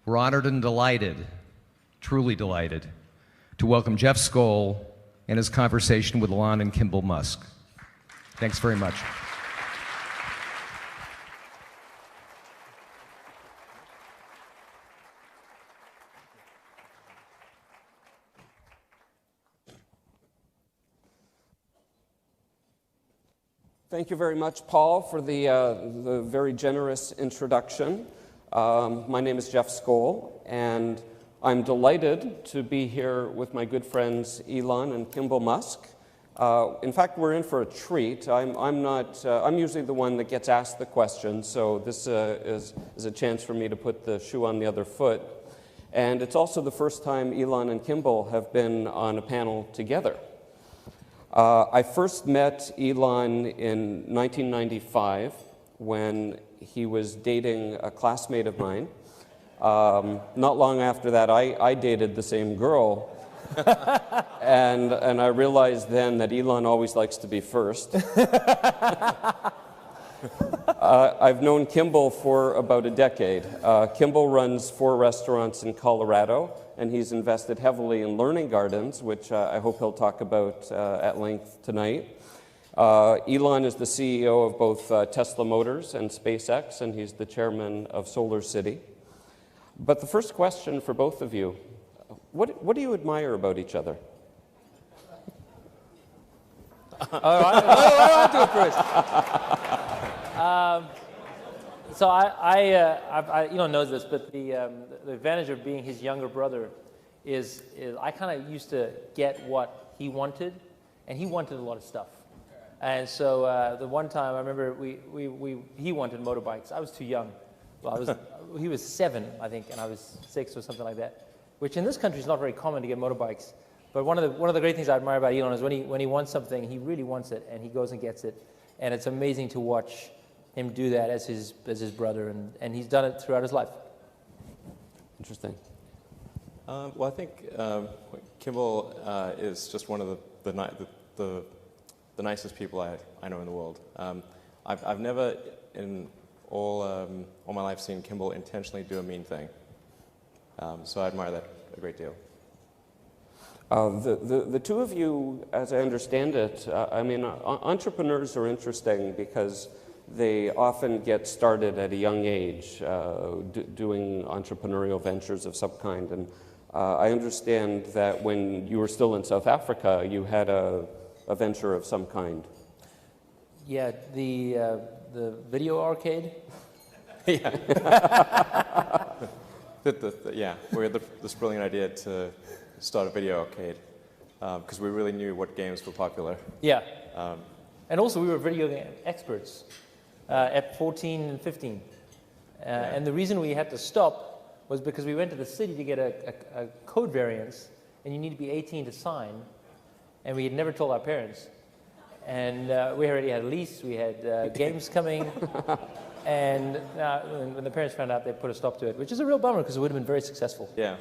We're honored and delighted, truly delighted, to welcome Jeff Skoll and his conversation with Elon and Kimball Musk. Thanks very much. Thank you very much, Paul, for the very generous introduction. My name is Jeff Skoll, and I'm delighted to be here with my good friends Elon and Kimball Musk. In fact, we're in for a treat. I'm usually the one that gets asked the question, so this is a chance for me to put the shoe on the other foot. And it's also the first time Elon and Kimball have been on a panel together. I first met Elon in 1995 when he was dating a classmate of mine. Not long after that, I dated the same girl. and I realized then that Elon always likes to be first. I've known Kimball for about a decade. Kimball runs 4 restaurants in Colorado, and he's invested heavily in Learning Gardens, which I hope he'll talk about at length tonight. Elon is the CEO of both Tesla Motors and SpaceX, and he's the chairman of SolarCity. But the first question for both of you, what do you admire about each other? All right, I'll do it first. So Elon knows this, but the advantage of being his younger brother is I kind of used to get what he wanted, and he wanted a lot of stuff. And so the one time I remember he wanted motorbikes. I was too young. Well, he was 7, I think, and I was 6 or something like that, which in this country is not very common to get motorbikes. But one of the great things I admire about Elon is when he wants something, he really wants it, and he goes and gets it. And it's amazing to watch him do that as his brother, and he's done it throughout his life. Interesting. Well, I think Kimball is just one of the nicest people I know in the world. I've never in all my life seen Kimball intentionally do a mean thing. So I admire that a great deal. The two of you, as I understand it, entrepreneurs are interesting because they often get started at a young age doing entrepreneurial ventures of some kind. And I understand that when you were still in South Africa, you had a venture of some kind. Yeah, the video arcade. Yeah. Yeah, we had this brilliant idea to start a video arcade because we really knew what games were popular. Yeah. And also we were video game experts at 14 and 15. And the reason we had to stop was because we went to the city to get a code variance, and you need to be 18 to sign, and we had never told our parents. And we already had a lease, we had games coming, and when the parents found out, they put a stop to it, which is a real bummer because it would have been very successful. Yeah.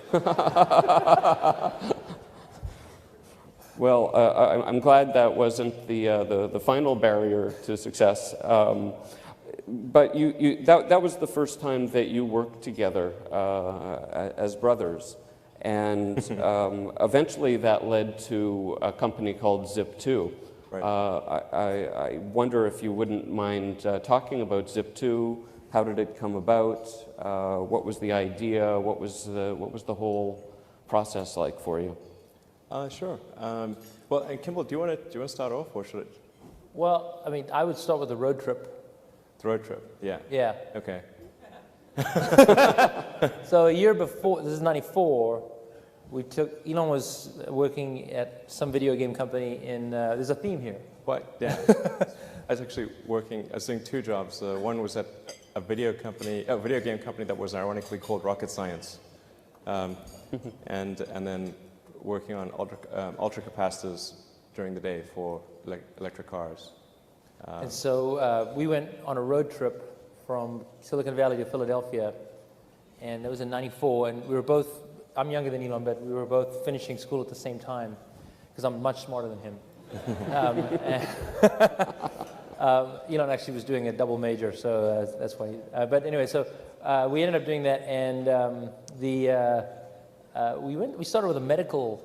Well, I'm glad that wasn't the final barrier to success. But that was the first time that you worked together as brothers. And eventually that led to a company called Zip2. Right. I wonder if you wouldn't mind talking about Zip2. How did it come about? What was the idea? What was the whole process like for you? Sure. Well, and Kimball, do you want to start off, or should it? Well, I mean, I would start with the road trip. The road trip. Yeah. Yeah. Okay. So a year before, this is 94, Elon was working at some video game company in, there's a theme here. What? Yeah. I was actually doing 2 jobs. One was at a video game company that was ironically called Rocket Science. And then working on ultra capacitors during the day for electric cars. And so we went on a road trip from Silicon Valley to Philadelphia, and that was in 94, and we were both, I'm younger than Elon, but we were both finishing school at the same time, because I'm much smarter than him. Elon actually was doing a double major, so that's why. But anyway, so we ended up doing that, and we started with a medical